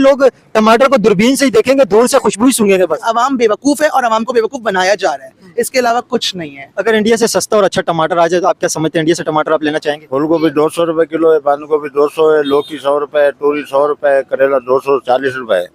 लोग टमाटर को दूरबीन से ही देखेंगे, दूर से खुशबू ही सूंघेंगे बस। अवाम बेवकूफ है और अवाम को बेवकूफ बनाया जा रहा है, इसके अलावा कुछ नहीं है। अगर इंडिया से सस्ता और अच्छा टमाटर आ जाए तो आप क्या समझते हैं, इंडिया से टमाटर आप लेना चाहेंगे? फूल गोभी 200 रुपए किलो है, बंद गोभी 200 है, लौकी 100 रुपए, तोरी 100 रुपए, करेला 240 रुपए,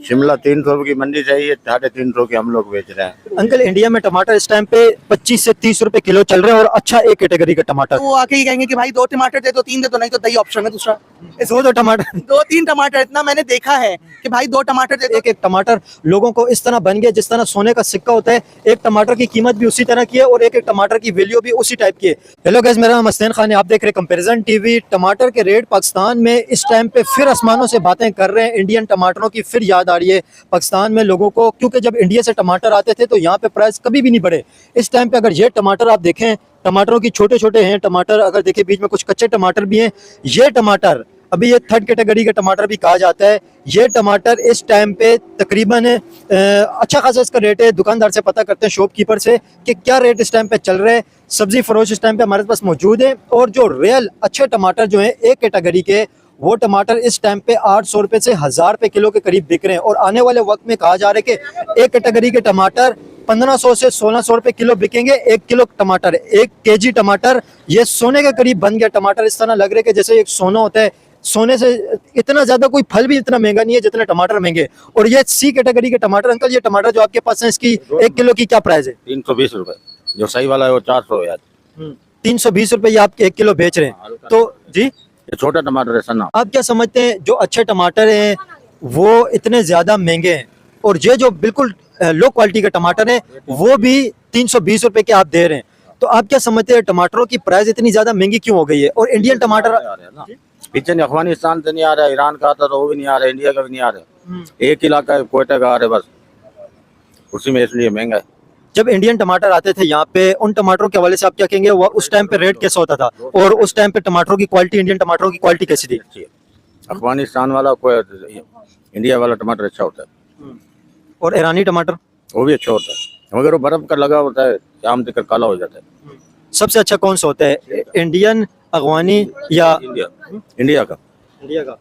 शिमला 300 रुपए की मंडी चाहिए, 350 की हम लोग बेच रहे हैं। अंकल, इंडिया में टमाटर इस टाइम पे 25 से 30 रुपए किलो चल रहे हैं और अच्छा एक कैटेगरी का टमाटर। वो आके ही कहेंगे कि भाई 2 टमाटर दे दो, 3 दे दो, नहीं तो दही ऑप्शन है दूसरा। दो टमाटर 2-3 टमाटर, इतना मैंने देखा है कि भाई 2 टमाटर दे दो। एक एक टमाटर लोगों को इस तरह बन गया जिस तरह सोने का सिक्का होता है। एक टमाटर की कीमत भी उसी तरह की है और एक एक टमाटर की वैल्यू भी उसी टाइप की है। हेलो गाइस, मेरा नाम हसनैन खान है, आप देख रहे हैं कंपैरिजन टीवी। टमाटर के रेट पाकिस्तान में इस टाइम पे फिर आसमानों से बातें कर रहे हैं। इंडियन टमाटरों की फिर याद आ रही है पाकिस्तान में लोगों को, क्योंकि जब इंडिया से टमाटर आते थे तो यहाँ पे प्राइस कभी भी नहीं बढ़े। इस टाइम पे अगर ये टमाटर आप देखें, टमाटरों की छोटे छोटे हैं टमाटर, अगर देखें बीच में कुछ कच्चे टमाटर भी हैं। ये टमाटर अभी ये 3rd कैटेगरी का टमाटर भी कहा जाता है। ये टमाटर इस टाइम पे तकरीबन अच्छा खासा इसका रेट है। दुकानदार से पता करते हैं, शॉपकीपर से, कि क्या रेट इस टाइम पे चल रहा है। सब्जी फरोश इस टाइम पे हमारे पास मौजूद है और जो रियल अच्छे टमाटर जो हैं एक कैटेगरी के, वो टमाटर इस टाइम पे 800 रुपए से 1000 रुपए किलो के करीब बिक रहे हैं। और आने वाले वक्त में कहा जा रहा है कि एक कैटेगरी के टमाटर 1500 से 1600 रुपए किलो बिकेंगे। 1 किलो टमाटर, 1 केजी टमाटर, ये सोने के करीब बन गया टमाटर। इस तरह लग रहा है कि जैसे एक सोना होता है, सोने से इतना ज्यादा कोई फल भी इतना महंगा नहीं है जितने टमाटर महंगे। और ये सी कैटेगरी के टमाटर। अंकल, ये टमाटर जो आपके पास है, इसकी 1 किलो की क्या प्राइस है? 320 रुपए, जो सही वाला है वो 400 है यार। 320 रुपए ये आप 1 किलो बेच रहे हैं तो जी। ये छोटा टमाटर है सन्ना। आप क्या समझते हैं जो अच्छे टमाटर हैं वो इतने ज्यादा महंगे हैं, और ये जो बिल्कुल लो क्वालिटी का टमाटर है वो भी 320 रुपए के आप दे रहे हैं, तो आप क्या समझते हैं टमाटरों की प्राइस इतनी ज्यादा महंगी क्यों हो गई है? और इंडियन टमाटर पीछे अफगानिस्तान से नहीं आ रहा है, ईरान का आता तो वो भी नहीं आ रहा है, इंडिया का भी नहीं आ रहा है। एक इलाका है कोयटा का आ रहा है बस, उसी में इसलिए महंगा है। जब इंडियन टमाटर आते थे यहाँ पे, उन टमाटरों के हवाले से आप क्या कहेंगे? वो उस टाइम पे रेट कैसा होता था और उस टाइम पे टमाटरों की क्वालिटी, इंडियन टमाटरों की क्वालिटी कैसी थी? अफगानिस्तान वाला कोई, इंडिया वाला टमाटर अच्छा होता है। और ईरानी टमाटर वो भी अच्छा होता है, मगर वो बर्फ का लगा होता है, शाम तक काला हो जाता है। सबसे अच्छा कौन सा होता है, इंडियन, अफगानी या इंडिया का? इंडिया का।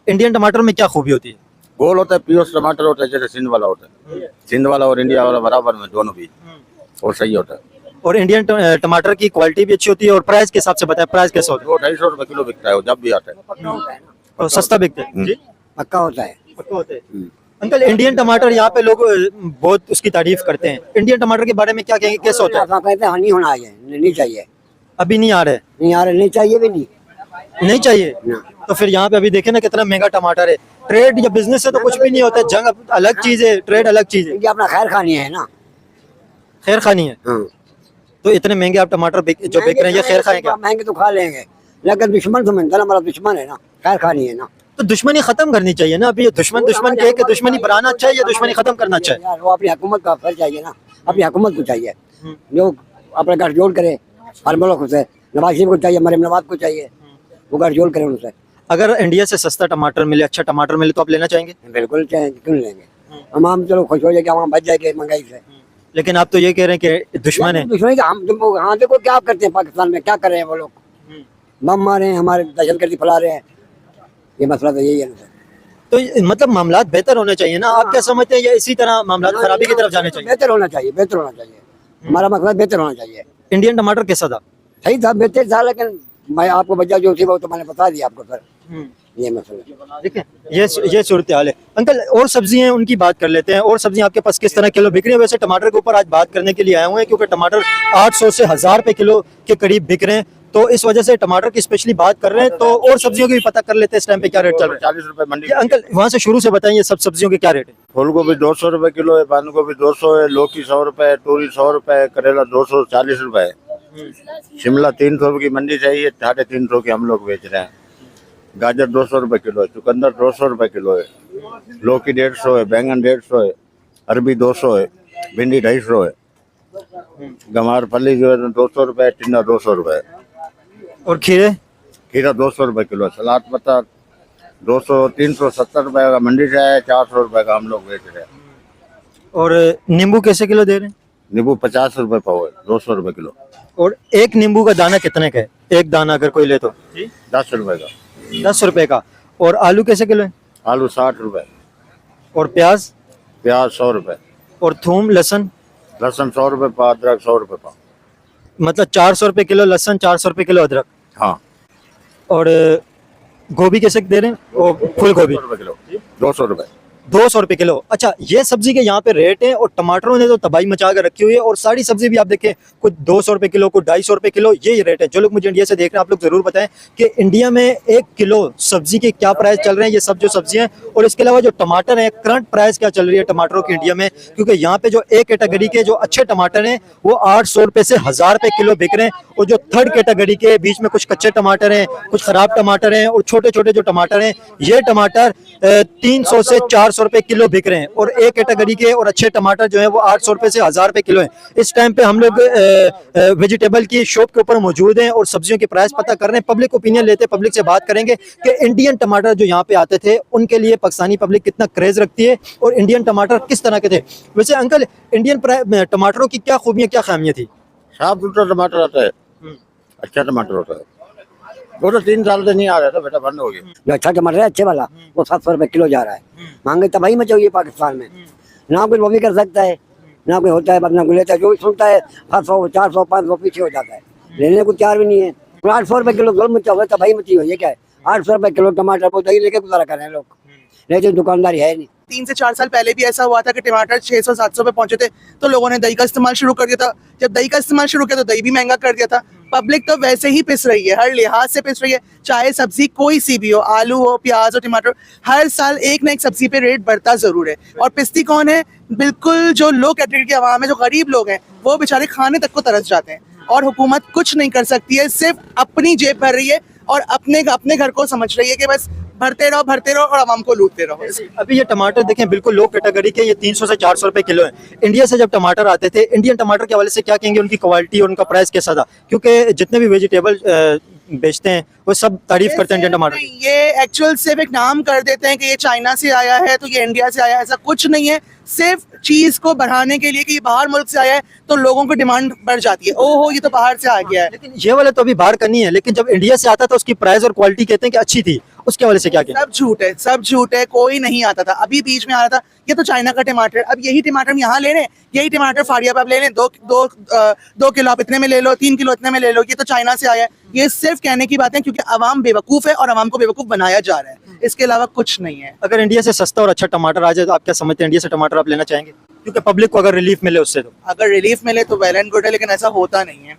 इंडियन टमाटर में क्या खूबी होती है? गोल होता है, पियोस टमाटर होता है, जैसे सिंध वाला होता है। सिंध वाला और इंडिया वाला बराबर में, दोनों भी, और सही होता है। और इंडियन टमाटर की क्वालिटी भी अच्छी होती है। और प्राइस के हिसाब से बताएं, प्राइस कैसा होता है? वो 250 रुपए किलो बिकता है, वो जब भी आता है। और सस्ता बिकता है जी? पक्का होता है। पक्का होता है। अंकल, इंडियन टमाटर यहाँ पे लोग बहुत उसकी तारीफ करते हैं। इंडियन टमाटर के बारे में क्या कहेंगे, कैसा होता है? आप कहते हैं नहीं होना है, नहीं चाहिए, अभी नहीं आ रहा है? नहीं आ रहा, नहीं चाहिए भी नहीं। नहीं चाहिए तो फिर यहाँ पे अभी देखे ना कितना महंगा टमाटर है। ट्रेड या बिजनेस से तो कुछ भी नहीं होता है, जंग अलग चीज है, ट्रेड अलग चीज है। ये अपना खैर खानी है ना। खैर खानी है। तो इतने महंगे आप टमाटर जो बिक रहे हैं, ये खैर खाएं क्या? महंगे तो खा लेंगे, लेकिन दुश्मन समझता ना, हमारा दुश्मन है ना, खैर खानी है ना। तो दुश्मनी खत्म करनी चाहिए ना। अभी ये दुश्मन दुश्मन कह के दुश्मनी बनाना अच्छा है या दुश्मनी खत्म करना अच्छा है? यार वो अपनी हुकूमत का फर्ज चाहिए ना, अपनी हुकूमत को चाहिए जो अपने गठजोड़ करे हर मुल्क से। नवाज शरीफ को चाहिए, मरीम नवाज को चाहिए, वो गठजोड़ करे उनसे। अगर इंडिया से सस्ता टमाटर मिले, अच्छा टमाटर मिले, तो आप लेना चाहेंगे? बिल्कुल चाहिए, क्यों नहीं लेंगे? हम चलो खुश हो जाए कि हम बच जाएंगे महंगाई से। लेकिन आप तो ये कह रहे हैं कि दुश्मन है। दुश्मन हम हाँ, देखो क्या करते हैं पाकिस्तान में, क्या कर रहे हैं वो लोग, बम मारे हैं, हमारे दहशतगर्दी फैला रहे हैं। ये मसला तो यही है ना। तो मतलब मामलात बेहतर होने चाहिए ना। आप क्या समझते हैं, या इसी तरह मामलात खराबी की तरफ जाने चाहिए? बेहतर होना चाहिए, बेहतर होना चाहिए। हमारा मसला बेहतर होना चाहिए। इंडियन टमाटर कैसा था? सही था, बेहतर था, लेकिन मैं आपको वजह जो थी वो तो मैंने बता दिया आपको सर। ये मसला देखिए, ये सूरत हाल है। अंकल, और सब्जियां हैं उनकी बात कर लेते हैं। और सब्जियां आपके पास किस तरह किलो बिक रही है? वैसे टमाटर के ऊपर आज बात करने के लिए आए हुए हैं क्योंकि टमाटर 800 से 1000 रुपए किलो के करीब बिक रहे हैं, तो इस वजह से टमाटर की स्पेशली बात कर रहे हैं। तो और सब्जियों की भी पता कर लेते हैं इस टाइम पे क्या रेट चल रहा है। 40 रुपए मंडी। अंकल, वहाँ से शुरू से बताइए सब सब्जियों के क्या रेट है? फूल गोभी 200 रुपए किलो है, बंद गोभी 200 है, लौकी 100 रुपए, तोरी 100 रुपए, करेला 240 रुपए, शिमला 300 रुपए की मंडी चाहिए, 350 की हम लोग बेच रहे हैं। गाजर 200 रुपए किलो है, चुकंदर 200 रुपए किलो है, लौकी 150 है, बैंगन 150 है, अरबी 200 है, भिंडी 250 है, गमार फली जो है 200 रुपए, टिंडा 200 रुपए, और खीरे? खीरा 200 रुपए किलो, सलाद पत्ता 370 रुपए का मंडी से आया, 400 रुपए का हम लोग बेच रहे हैं। और नींबू कैसे किलो दे रहे हैं? नींबू 50 रुपए पाव है, 200 रुपए किलो। और एक नींबू का दाना कितने का है? एक दाना अगर कोई ले तो 10 रुपए का। 10 रुपए का। और आलू कैसे किलो है? आलू 60 रुपए, और प्याज प्याज 100 रुपए, और थूम लहसुन? लहसुन 100 रुपए पाव, अदरक 100 रुपए पाव। मतलब 400 रुपए किलो लहसुन, 400 रुपए किलो अदरक। हाँ, और गोभी कैसे दे रहे हैं? वो फूल गोभी 200 रुपए किलो, 200 रुपए। 200 रुपए किलो। अच्छा, ये सब्जी के यहाँ पे रेट है, और टमाटरों ने तो तबाही मचा कर रखी हुई है, और सारी सब्जी भी आप देखें, कुछ 200 रुपए किलो, कुछ 250 रुपए किलो, ये रेट है। जो लोग मुझे इंडिया से देख रहे हैं, आप लोग जरूर बताएं कि इंडिया में 1 किलो सब्जी के क्या प्राइस चल रहे हैं, ये सब जो सब्जियां हैं, और इसके अलावा जो टमाटर है, करंट प्राइस क्या चल रही है टमाटरों की इंडिया में, क्योंकि यहाँ पे जो एक कैटेगरी के जो अच्छे टमाटर हैं वो 800 रुपए से 1000 रुपए किलो बिक रहे हैं, और जो थर्ड कैटेगरी के बीच में कुछ कच्चे टमाटर हैं, कुछ खराब टमाटर हैं, और छोटे छोटे जो टमाटर हैं, ये टमाटर 300 से 400 रुपए किलो बिक रहे हैं, और एक कैटेगरी के और अच्छे टमाटर जो है वो 800 रुपए से 1000 रुपए किलो है। इस टाइम पे हम लोग वेजिटेबल की शॉप के ऊपर मौजूद हैं और सब्जियों की प्राइस पता कर रहे हैं, पब्लिक ओपिनियन लेते हैं, पब्लिक से बात करेंगे कि इंडियन टमाटर जो यहाँ पे आते थे उनके लिए पाकिस्तानी पब्लिक कितना क्रेज रखती है, और इंडियन टमाटर किस तरह के थे। वैसे अंकल, इंडियन टमाटरों की क्या खूबियां, क्या खामियां थी? साफ सुथरा टमाटर आता है, अच्छा टमाटर होता है। 2-3 साल से नहीं आ रहा था बेटा, बंद हो गया। जो अच्छा टमाटर है अच्छे वाला, वो 700 रुपए किलो जा रहा है। महंगाई तबाही मची हुई है पाकिस्तान में, ना कोई वो भी कर सकता है, ना कोई होता है, बदना कोई लेता है, जो भी सुनता है 700, 400, 500 पीछे हो जाता है, लेने को तैयार भी नहीं है। 800 रुपए किलो जुल्म मचा हुआ है, तबाही मची हुई है। क्या है 800 रुपए किलो टमाटर, वो दही लेके गुजारा कर रहे हैं लोग, लेकिन दुकानदारी है नहीं। 3 से 4 साल पहले भी ऐसा हुआ था कि टमाटर 600-700 पे पहुंचे थे, तो लोगों ने दही का इस्तेमाल शुरू कर दिया था। जब दही का इस्तेमाल शुरू किया तो दही भी महंगा कर दिया था। पब्लिक तो वैसे ही पिस रही है, हर लिहाज से पिस रही है, चाहे सब्जी कोई सी भी हो, आलू हो, प्याज हो, टमाटर, हर साल एक ना एक सब्जी पे रेट बढ़ता जरूर है। और पिसती कौन है? बिल्कुल जो लो कैटेगरी की आवाम है, जो गरीब लोग हैं, वो बेचारे खाने तक को तरस जाते हैं, और हुकूमत कुछ नहीं कर सकती है, सिर्फ अपनी जेब भर रही है और अपने घर को समझ रही है कि बस भरते रहो और आवाम को लूटते रहो। अभी ये टमाटर देखें, बिल्कुल लो कैटेगरी के, ये 300 से 400 रुपए किलो है। इंडिया से जब टमाटर आते थे, इंडियन टमाटर के हवाले से क्या कहेंगे, उनकी क्वालिटी और उनका प्राइस कैसा था? क्योंकि जितने भी वेजिटेबल बेचते हैं वो सब तारीफ करते हैं इंडियन टमाटर की। ये एक्चुअल सिर्फ एक नाम कर देते हैं कि ये चाइना से आया है तो ये इंडिया से आया है, ऐसा कुछ नहीं है। सिर्फ चीज को बढ़ाने के लिए कि ये बाहर मुल्क से आया है तो लोगों की डिमांड बढ़ जाती है, ओहो ये तो बाहर से आ गया है। लेकिन ये वाला तो अभी बाहर का नहीं है, लेकिन जब इंडिया से आता था उसकी प्राइस और क्वालिटी कहते हैं कि अच्छी थी, उसके हवाले से क्या कहें? सब झूठ है, सब झूठ है, कोई नहीं आता था। अभी बीच में आ रहा था ये तो चाइना का टमाटर, अब यही टमाटर हम यहाँ ले रहे हैं, यही टमाटर फाड़िया पे आप ले लें, 2 किलो आप इतने में ले लो, 3 किलो इतने में ले लो, ये तो चाइना से आया है। ये सिर्फ कहने की बात है क्योंकि अवाम बेवकूफ है और अवाम को बेवकूफ बनाया जा रहा है, इसके अलावा कुछ नहीं है। अगर इंडिया से सस्ता और अच्छा टमाटर आ जाए तो आप क्या समझते हैं, इंडिया से टमाटर आप लेना चाहेंगे? क्योंकि पब्लिक को अगर रिलीफ मिले उससे, तो अगर रिलीफ मिले तो वेल एंड गुड है, लेकिन ऐसा होता नहीं है,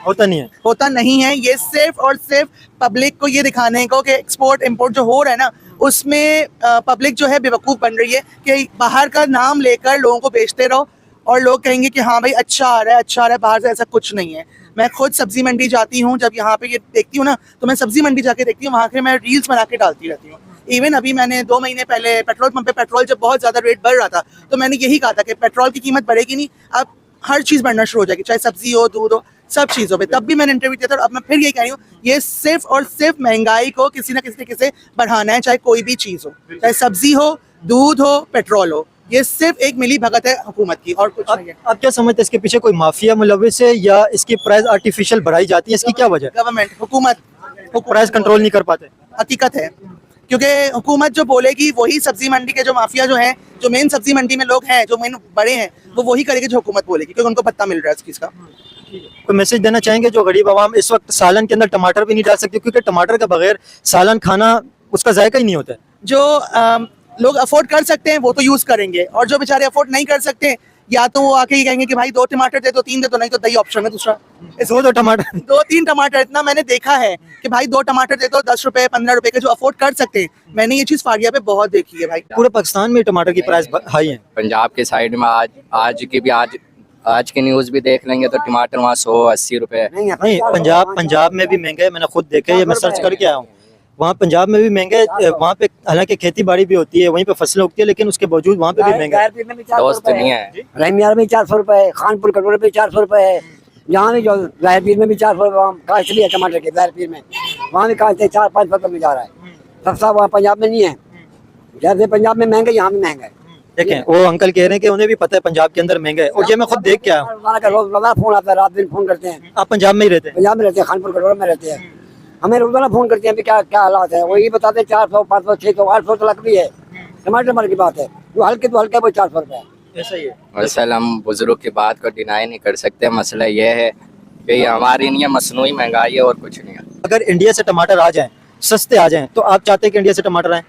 होता नहीं है। होता नहीं है। ये सिर्फ और सिर्फ पब्लिक को ये दिखाने को कि एक्सपोर्ट इंपोर्ट जो हो रहा है ना, उसमें पब्लिक जो है बेवकूफ़ बन रही है कि बाहर का नाम लेकर लोगों को बेचते रहो और लोग कहेंगे कि हाँ भाई अच्छा आ रहा है, अच्छा आ रहा है, बाहर से। ऐसा कुछ नहीं है। मैं खुद सब्जी मंडी जाती हूँ, जब यहाँ पे ये देखती हूँ ना, तो मैं सब्जी मंडी जाके देखती हूँ, वहाँ के मैं रील्स बना के डालती रहती हूँ। इवन अभी मैंने 2 महीने पहले पेट्रोल पंप पे पेट्रोल जब बहुत ज़्यादा रेट बढ़ रहा था, तो मैंने यही कहा था कि पेट्रोल की कीमत बढ़ेगी नहीं, अब हर चीज़ बढ़ना शुरू हो जाएगी, चाहे सब्जी हो, दूध हो, सब चीज़ों पे। तब भी मैंने इंटरव्यू दिया था और अब मैं फिर यही कह रही हूँ, ये सिर्फ और सिर्फ महंगाई को किसी ना किसी तरीके से बढ़ाना है, चाहे कोई भी चीज़ हो, चाहे सब्जी हो, दूध हो, पेट्रोल हो। ये सिर्फ एक मिली भगत है हुकूमत की और कुछ नहीं है। आप क्या समझते हैं, इसके पीछे कोई माफिया मुलविस है या इसकी प्राइस आर्टिफिशियल बढ़ाई जाती है? इसकी क्या वजह है? गवर्नमेंट, हुकूमत प्राइस कंट्रोल नहीं कर पाते। हकीकत है, क्योंकि हुकूमत जो बोलेगी वही सब्जी मंडी के जो माफिया जो हैं, जो मेन सब्जी मंडी में लोग हैं, जो मेन बड़े हैं, वो वही करेंगे जो हुकूमत बोलेगी, क्योंकि उनको पता मिल रहा है इस चीज़ का। कोई मैसेज देना चाहेंगे जो गरीब आवाम इस वक्त सालन के अंदर टमाटर भी नहीं डाल सकती, क्योंकि टमाटर के बगैर सालन खाना उसका जायका ही नहीं होता है। जो लोग अफोर्ड कर सकते हैं वो तो यूज़ करेंगे, और जो बेचारे अफोर्ड नहीं कर सकते, या तो वो आके ही कहेंगे कि भाई 2 टमाटर दे दो, 3 दे दो, नहीं तो दही ऑप्शन है दूसरा। 2 टमाटर 2-3 टमाटर, इतना मैंने देखा है कि भाई 2 टमाटर दे दो, 10 रुपए 15 रुपए के, जो अफोर्ड कर सकते हैं। मैंने ये चीज़ फाड़िया पे बहुत देखी है भाई। पूरे पाकिस्तान में टमाटर की प्राइस हाई है। पंजाब के साइड में आज की न्यूज़ भी देख लेंगे तो टमाटर वहाँ 180 रुपए। नहीं, पंजाब में भी महंगा है, मैंने खुद देखा है, ये मैं सर्च करके आया हूँ। वहाँ पंजाब में भी महंगा है, वहाँ पे हालांकि खेती बाड़ी भी होती है, वहीं पे फसलें उगती है, लेकिन उसके बावजूद वहाँ पे भी महंगा है। दोस्त नहीं है, रहीमियार में 400 रुपए, खानपुर कटोरे पे 400 रुपए है, यहाँ भी जो ज़ाहिरपीर में भी 400 रुपए, वहाँ काश्त भी है टमाटर के ज़ाहिरपीर में, वहाँ भी काश्त 4-5 रुपए में जा रहा है। सस्ता वहाँ पंजाब में नहीं है, जैसे पंजाब में महंगा यहाँ भी महंगा है। देखें, वो अंकल कह रहे हैं कि उन्हें भी पता है पंजाब के अंदर महंगा है, और ये मैं खुद देख के आया हूँ। रोज़ फोन आता है, रात दिन फोन करते हैं। आप पंजाब में ही रहते हैं? पंजाब में रहते हैं, खानपुर कटोरे में रहते हैं। हमें रोजाना फोन करते हैं कि क्या क्या हालात है, वही बताते 400 500 600 800 तक भी है। टमाटर की बात है, जो हल्के तो हल्का वो 400 रुपये है। ऐसा ही है। असल हम बुजुर्ग की बात को डिनाई नहीं कर सकते। मसला ये है कि ये हमारी नहीं है, मसनूई महंगाई है और कुछ नहीं है। अगर इंडिया से टमाटर आ जाएं, सस्ते आ जाएं, तो आप चाहते हैं कि इंडिया से टमाटर आए?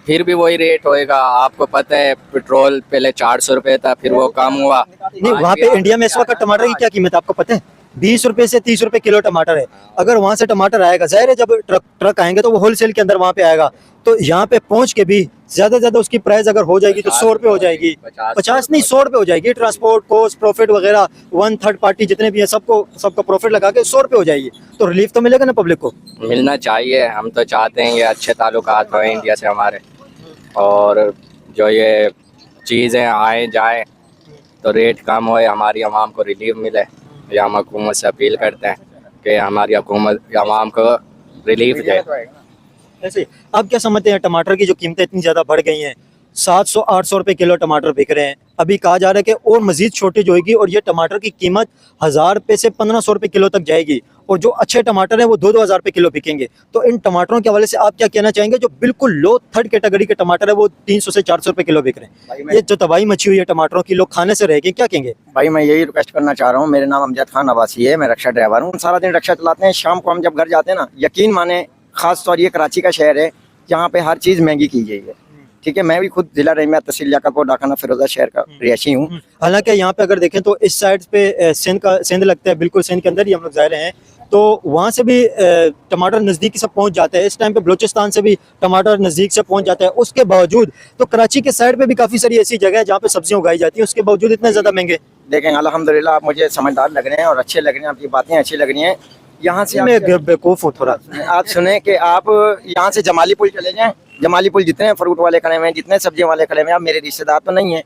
फिर भी वही रेट होएगा। आपको पता है पेट्रोल पहले 400 रुपये था, फिर वो कम हुआ। नहीं, वहाँ पे इंडिया में इस वक्त टमाटर की क्या कीमत है आपको पता है? 20 रुपए से 30 रुपए किलो टमाटर है। अगर वहाँ से टमाटर आएगा, जाहिर है जब ट्रक आएंगे तो वो होलसेल के अंदर वहाँ पे आएगा, तो यहाँ पे पहुँच के भी ज्यादा से ज्यादा उसकी प्राइस अगर हो जाएगी तो 100 रुपए हो जाएगी, 50 नहीं 100 रुपए हो जाएगी। ट्रांसपोर्ट कॉस्ट प्रॉफिट वगैरह वन थर्ड पार्टी जितने भी है सबका प्रॉफिट लगा के 100 रुपए हो जाएगी। तो रिलीफ तो मिलेगा ना पब्लिक को? मिलना चाहिए। हम तो चाहते हैं ये अच्छे ताल्लुकात हो इंडिया से हमारे, और जो ये चीज़ें आए जाए तो रेट कम होए, हमारी आवाम को रिलीफ मिले। या हम हुकूमत से अपील करते हैं कि हमारी हुकूमत आवाम को रिलीफ दे। ऐसे आप क्या समझते हैं, टमाटर की जो कीमतें इतनी ज़्यादा बढ़ गई हैं, 700-800 रुपए किलो टमाटर बिक रहे हैं, अभी कहा जा रहा है कि और मजीद शॉर्टेज होगी और ये टमाटर की कीमत 1000 रुपये से 1500 रुपए किलो तक जाएगी, और जो अच्छे टमाटर हैं वो 2-2 हज़ार रुपये किलो बिकेंगे। तो इन टमाटरों के हवाले से आप क्या कहना चाहेंगे? जो बिल्कुल लो थर्ड कैटेगरी के टमाटर है वो 300 से 400 रुपये किलो बिक रहे हैं। ये जो तबाही मची हुई है टमाटरों की, लोग खाने से रह गए, क्या कहेंगे? भाई मैं यही रिक्वेस्ट करना चाह रहा हूँ। मेरा नाम अमजद खान अब्बासी है, मैं रक्षा ड्राइवर हूँ। सारा दिन रक्षा चलाते हैं, शाम को हम जब घर जाते हैं ना, यकीन माने खास तौर ये कराची का शहर है जहाँ पे हर चीज़ महंगी की गई है। ठीक है, मैं भी खुद जिला रहीमिया तहसील लियाकतपुर डाखाना फिरोजा शहर का रिहायशी हूँ। हालांकि यहाँ पे अगर देखें तो इस साइड पे सिंध लगता है, बिल्कुल सिंध के अंदर ही हम लोग जा रहे हैं, तो वहाँ से भी टमाटर नज़दीक से पहुँच जाते हैं। इस टाइम पे बलूचिस्तान से भी टमाटर नज़दीक से पहुँच जाता है। उसके बावजूद तो कराची के साइड पे भी काफ़ी सारी ऐसी जगह है जहाँ पे सब्जियाँ उगाई जाती हैं, उसके बावजूद इतने ज़्यादा महंगे। देखें अल्हम्दुलिल्लाह आप मुझे समझदार लग रहे हैं और अच्छे लग रहे हैं, आपकी बातें अच्छी लग रही हैं। यहाँ से मैं बेवकूफ़ हूँ थोड़ा। आप सुने कि आप यहाँ से जमाली पुल चले जाएँ। जमाली पुल जितने फ्रूट वाले खड़े हुए हैं, जितने सब्जियों वाले खड़े हुए हैं, आप मेरे रिश्तेदार तो नहीं है,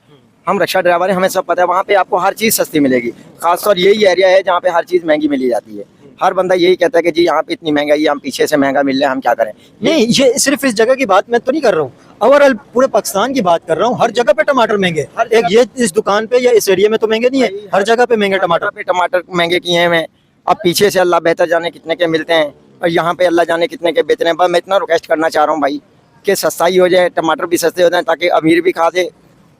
हम रक्षा ड्राइवर हैं, हमें सब पता है। वहाँ पे आपको हर चीज़ सस्ती मिलेगी। खासतौर यही एरिया है जहाँ पे हर चीज़ महंगी मिली जाती है। हर बंदा यही कहता है कि जी यहाँ पे इतनी महंगाई है, हम पीछे से महंगा मिल रहा है, हम क्या करें। नहीं, ये सिर्फ इस जगह की बात मैं तो नहीं कर रहा हूँ, ओवरऑल पूरे पाकिस्तान की बात कर रहा हूँ। हर जगह पे टमाटर महंगे, एक ये इस दुकान पे या इस एरिया में तो महंगे नहीं है, हर जगह पे महंगे टमाटर महंगे किए हैं। मैं अब पीछे से अल्लाह बेहतर जाने कितने के मिलते हैं और यहाँ पे अल्लाह जाने कितने के बेच रहे हैं। बस मैं इतना रिक्वेस्ट करना चाह रहा हूँ भाई कि सस्ताई हो जाए, टमाटर भी सस्ते हो जाए, ताकि अमीर भी खा दे,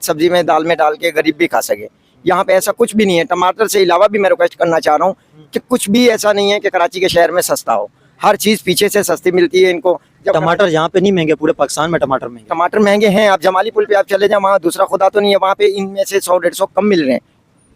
सब्जी में दाल में डाल के गरीब भी खा सके। यहाँ पे ऐसा कुछ भी नहीं है। टमाटर से अलावा भी मैं रिक्वेस्ट करना चाह रहा हूँ कि कुछ भी ऐसा नहीं है कि कराची के शहर में सस्ता हो। हर चीज़ पीछे से सस्ती मिलती है इनको। टमाटर यहाँ पे नहीं महंगे, पूरे पाकिस्तान में टमाटर महंगे। टमाटर महंगे हैं। आप जमाली पुल पे आप चले जाए, वहाँ दूसरा खुदा तो नहीं है, वहाँ पे इनमें से 100-150 कम मिल रहे हैं।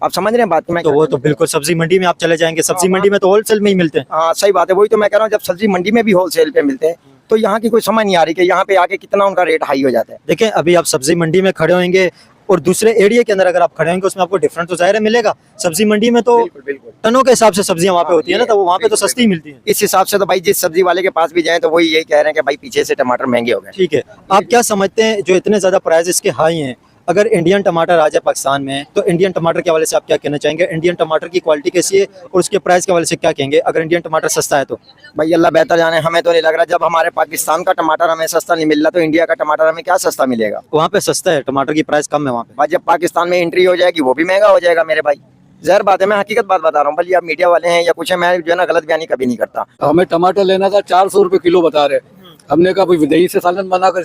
आप समझ रहे हैं बात? मैं तो वो तो बिल्कुल सब्जी मंडी में आप चले जाएंगे, सब्जी मंडी में तो होलसेल में ही मिलते हैं। हाँ सही बात है, वही तो मैं कह रहा हूँ। जब सब्जी मंडी में भी होलसेल पे मिलते हैं तो यहाँ की कोई समझ नहीं आ रही कि यहाँ पे आके कितना उनका रेट हाई हो जाता है। देखें अभी आप सब्जी मंडी में खड़े होंगे और दूसरे एरिया के अंदर अगर आप खड़े होंगे उसमें आपको डिफरेंस तो जाहिर है मिलेगा। सब्जी मंडी में तो बिल्कुल टनों के हिसाब से सब्जियां वहाँ पे होती है ना, तो वो वहाँ पे तो सस्ती मिलती है। इस हिसाब से तो भाई जिस सब्जी वाले के पास भी जाएं तो वही यही कह रहे हैं कि भाई पीछे से टमाटर महंगे हो गए। ठीक है, आप क्या समझते हैं जो इतने ज़्यादा प्राइस इसके हाई हैं, अगर इंडियन टमाटर आ जाए पाकिस्तान में तो इंडियन टमाटर के हवाले से आप क्या कहना चाहेंगे? इंडियन टमाटर की क्वालिटी कैसी है और उसके प्राइस के हवाले से क्या कहेंगे अगर इंडियन टमाटर सस्ता है तो? भाई अल्लाह बेहतर जाने, हमें तो नहीं लग रहा। जब हमारे पाकिस्तान का टमाटर हमें सस्ता नहीं मिल रहा तो इंडिया का टमाटर हमें क्या सस्ता मिलेगा? वहाँ पे सस्ता है, टमाटर की प्राइस कम है वहाँ पे। भाई जब पाकिस्तान में एंट्री हो जाएगी वो भी महंगा हो जाएगा मेरे भाई। जहर बात है, मैं हकीकत बात बता रहा हूँ। भले आप मीडिया वाले हैं या कुछ है, मैं जो है ना गलत बयानी कभी नहीं करता। हमें टमाटर लेना था, 400 रुपये किलो बता रहे। हमने कहा भाई दही से सालन बनाकर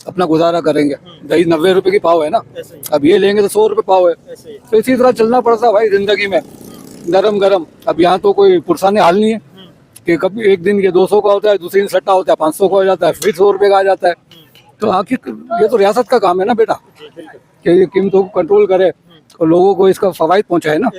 अपना गुजारा करेंगे। दही 90 रुपए की पाव है ना, अब ये लेंगे तो 100 रुपये पाव है। तो इसी तरह चलना पड़ता भाई जिंदगी में, गरम गरम। अब यहाँ तो कोई पुरसाने हाल नहीं है कि कभी एक दिन ये 200 का होता है, दूसरे दिन सट्टा होता है 500 का हो जाता है, फिर 100 रुपये का आ जाता है। तो आखिर ये तो रियासत का काम है ना बेटा कि ये कीमतों को कंट्रोल करे और लोगों को इसका फवायद पहुंचाए ना।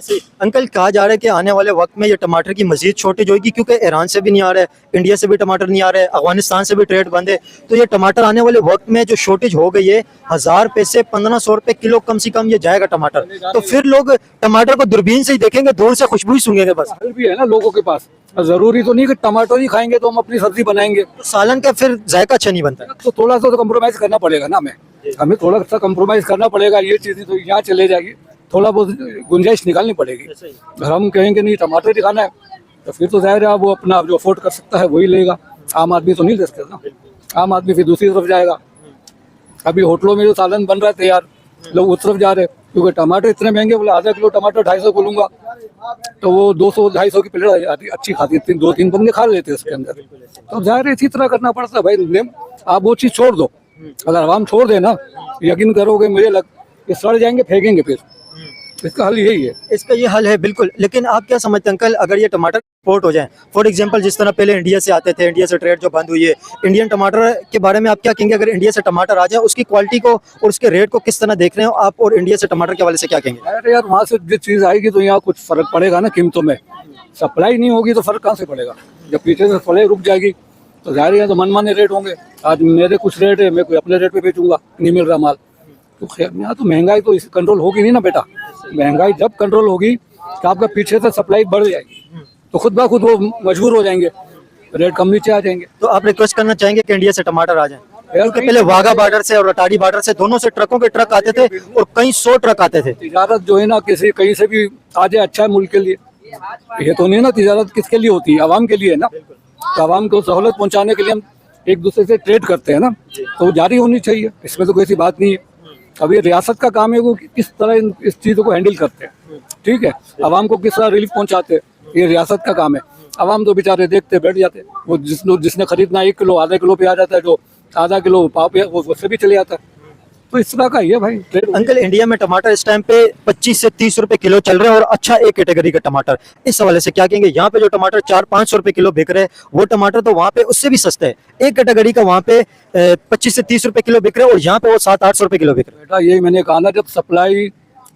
अंकल कहा जा रहा है कि आने वाले वक्त में ये टमाटर की मजीद शॉर्टेज होगी, क्योंकि ईरान से भी नहीं आ रहा है, इंडिया से भी टमाटर नहीं आ रहा है, अफगानिस्तान से भी ट्रेड बंद है। तो ये टमाटर आने वाले वक्त में जो शॉर्टेज हो गई है, 1000 रुपये से 1500 रुपये किलो कम से कम ये जाएगा टमाटर। तो फिर लोग टमाटर को दूरबीन से ही देखेंगे, दूर से खुशबू ही सूंघेंगे बस। फल भी है ना लोगों के पास, जरूरी तो नहीं कि टमाटर ही खाएंगे तो हम अपनी सब्जी बनाएंगे। तो सालन का फिर जायका अच्छा नहीं बनता है। तो थोड़ा सा तो कम्प्रोमाइज करना पड़ेगा ना, हमें थोड़ा सा कम्प्रोमाइज करना पड़ेगा। ये चीज़ तो यहाँ चले जाएगी, थोड़ा बहुत गुंजाइश निकालनी पड़ेगी। अगर हम कहेंगे नहीं टमाटर ही खाना है तो फिर तो जाहिर है वो अपना जो अफोर्ड कर सकता है वही लेगा। आम आदमी तो नहीं ले सकता ना, आम आदमी फिर दूसरी तरफ जाएगा। अभी होटलों में जो सालन बन रहा है तैयार, लोग उस तरफ जा रहे हैं क्योंकि टमाटर इतने महंगे। बोले आधा किलो टमाटर 250 को लूँगा, तो वो 200-250 की प्लेट आती अच्छी खाती थी, 2-3 बंदे खा लेते उसके अंदर। तो जाहिर है इसी तरह करना पड़ता है भाई। आप वो चीज़ छोड़ दो, अगर आवाम छोड़ दे ना, यकीन करोगे मुझे ये सड़ जाएंगे, फेंकेंगे फिर। इसका हल यही है। इसका ये हल है बिल्कुल। लेकिन आप क्या समझते हैं अंकल, अगर ये टमाटर एक्सपोर्ट हो जाए, फॉर एग्जांपल जिस तरह पहले इंडिया से आते थे, इंडिया से ट्रेड जो बंद हुई है, इंडियन टमाटर के बारे में आप क्या कहेंगे? अगर इंडिया से टमाटर आ जाए, उसकी क्वालिटी को और उसके रेट को किस तरह देख रहे हो आप, और इंडिया से टमाटर के हवाले से क्या कहेंगे? अरे यार वहाँ से जो चीज़ आएगी तो यहाँ कुछ फर्क पड़ेगा ना कीमतों में। सप्लाई नहीं होगी तो फर्क कहाँ से पड़ेगा? जब पीछे से सप्लाई रुक जाएगी तो जाहिर है तो मनमाने रेट होंगे। आज मेरे कुछ रेट है, मैं कोई अपने रेट पे बेचूंगा, नहीं मिल रहा माल, तो खैर यहाँ तो महंगाई तो कंट्रोल होगी नहीं ना बेटा। महंगाई जब कंट्रोल होगी तो आपका पीछे से सप्लाई बढ़ जाएगी, तो खुद ब खुद वो मजबूर हो जाएंगे, रेट कम नीचे आ जाएंगे। तो आप रिक्वेस्ट करना चाहेंगे कि इंडिया से टमाटर आ जाए? क्योंकि पहले वाघा बॉर्डर से और अटारी बॉर्डर से दोनों से ट्रकों के ट्रक आते थे और कई 100 ट्रक आते थे। तिजारत जो है ना किसी कहीं से भी आ जाए अच्छा है मुल्क के लिए। ये तो नहीं ना, तिजारत किसके लिए होती है? आवाम के लिए ना। तो आवाम को सहूलत पहुंचाने के लिए हम एक दूसरे से ट्रेड करते हैं ना, तो वो जारी होनी चाहिए, इसमें तो कोई ऐसी बात नहीं है। अब ये रियासत का काम है वो किस तरह इस चीज़ों को हैंडल करते हैं, ठीक है। आवाम को किस तरह रिलीफ पहुंचाते हैं, ये रियासत का काम है। आवाम तो बेचारे देखते बैठ जाते हैं। वो जिसने खरीदना 1 किलो आधा किलो पे आ जाता है, जो आधा किलो पाव पे वो उससे भी चले जाता है। तो इस तरह का ये भाई ट्रेड। अंकल, इंडिया में टमाटर इस टाइम पे 25 से 30 रुपए किलो चल रहे हैं और अच्छा एक कैटेगरी का टमाटर, इस हवाले से क्या कहेंगे? यहाँ पे जो टमाटर 400-500 रुपए किलो बिक रहे हैं, वो टमाटर तो वहाँ पे उससे भी सस्ते है। एक कैटेगरी का वहाँ पे 25 से 30 रुपए किलो बिक रहे हैं और यहाँ पे वो 700-800 रुपए किलो बिक रहे हैं। बेटा यही मैंने कहा ना, जब सप्लाई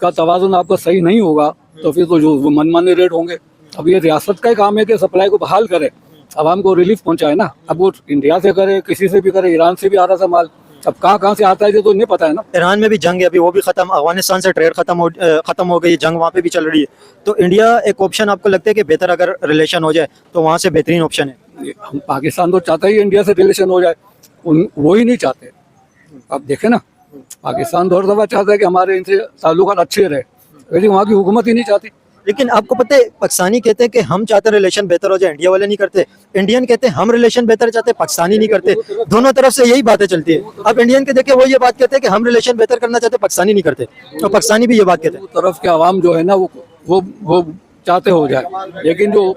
का तवाज़ुन आपका सही नहीं होगा तो फिर तो जो मनमाने रेट होंगे। अब ये रियासत का ही काम है कि सप्लाई को बहाल करे, आवाम को रिलीफ पहुंचाए ना। अब वो इंडिया से करे, किसी से भी करे, ईरान से भी आ रहा था माल, अब कहाँ से आता है ये तो नहीं पता है ना। ईरान में भी जंग है अभी, वो भी खत्म, अफगानिस्तान से ट्रेड खत्म हो गई, जंग वहाँ पे भी चल रही है। तो इंडिया एक ऑप्शन आपको लगता है कि बेहतर अगर रिलेशन हो जाए तो वहाँ से बेहतरीन ऑप्शन है? हम पाकिस्तान तो चाहता ही इंडिया से रिलेशन हो जाए, वो ही नहीं चाहते। आप देखें ना, पाकिस्तान तो हर दफा चाहता है कि हमारे इनसे ताल्लुकात अच्छे रहे, लेकिन वहाँ की हुकूमत ही नहीं चाहती। लेकिन आपको पता है, पाकिस्तानी कहते हैं कि हम चाहते हैं रिलेशन बेहतर हो जाए, इंडिया वाले नहीं करते। इंडियन कहते हैं हम रिलेशन बेहतर चाहते हैं, पाकिस्तानी नहीं करते। दोनों तरफ से यही बातें चलती है। अब इंडियन के देखे वो ये बात कहते हैं कि हम रिलेशन बेहतर करना चाहते हैं, पाकिस्तानी नहीं करते, और पाकिस्तानी भी ये बात कहते हैं। वो तरफ के आवाम जो है ना वो चाहते हो जाए, लेकिन जो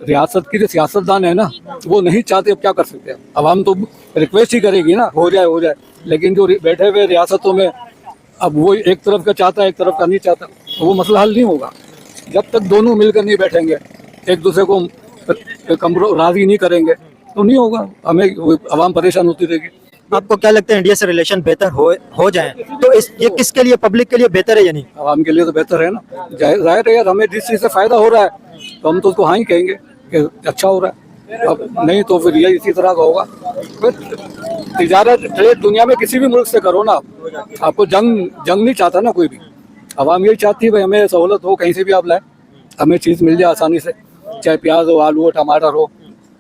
रियासत की जो सियासतदान है ना वो नहीं चाहते। अब क्या कर सकते हैं? आवाम तो रिक्वेस्ट ही करेगी ना, हो जाए, लेकिन जो बैठे हुए रियासतों में अब वो एक तरफ का चाहता है, एक तरफ का नहीं चाहता, तो वो मसला हल नहीं होगा। जब तक दोनों मिलकर नहीं बैठेंगे, एक दूसरे को राजी नहीं करेंगे तो नहीं होगा, हमें आवाम परेशान होती रहेगी। आपको क्या लगता है इंडिया से रिलेशन बेहतर हो जाए तो ये किसके लिए, पब्लिक के लिए बेहतर है या नहीं? आवाम के लिए तो बेहतर है ना। जाहिर है यार, हमें जिस चीज़ से फायदा हो रहा है तो हम तो उसको हाँ ही कहेंगे कि अच्छा हो रहा है। अब नहीं तो फिर ये इसी तरह का होगा। तिजारत ट्रेड दुनिया में किसी भी मुल्क से करो ना, आपको जंग नहीं चाहता ना कोई भी। आवाम यही चाहती है भाई हमें सहूलत हो, कहीं से भी आप लाए, हमें चीज़ मिल जाए आसानी से, चाहे प्याज हो, आलू हो, टमाटर हो,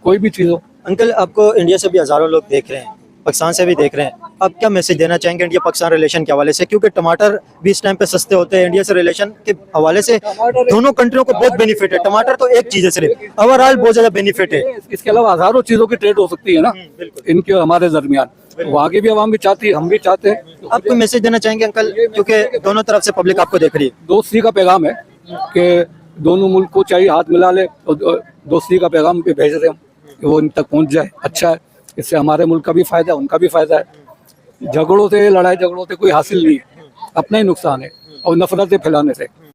कोई भी चीज़ हो। अंकल, आपको इंडिया से भी हज़ारों लोग देख रहे हैं, पाकिस्तान से भी देख रहे हैं, आप क्या मैसेज देना चाहेंगे इंडिया पाकिस्तान रिलेशन के हवाले से? क्योंकि टमाटर भी इस टाइम पे सस्ते होते हैं, इंडिया से रिलेशन के हवाले से दोनों कंट्रियों को बहुत बेनिफिट है। टमाटर तो एक चीज़ है सिर्फ, ओवरऑल बहुत ज़्यादा बेनिफिट है। इसके अलावा हज़ारों चीज़ों की ट्रेड हो सकती है ना इनके और हमारे दरमियान। वहाँ की भी आवाम भी चाहती है, हम भी चाहते हैं। आप कोई मैसेज देना चाहेंगे अंकल, क्योंकि दोनों तरफ से पब्लिक आपको देख रही है? दोस्ती का पैगाम है कि दोनों मुल्क को चाहिए हाथ मिला ले, और दोस्ती का पैगाम पे भेज रहे हम कि वो इन तक पहुँच जाए, अच्छा है। इससे हमारे मुल्क का भी फायदा है, उनका भी फायदा है। झगड़ों से, लड़ाई झगड़ों से कोई हासिल नहीं है, अपना ही नुकसान है, और नफरतें फैलाने से।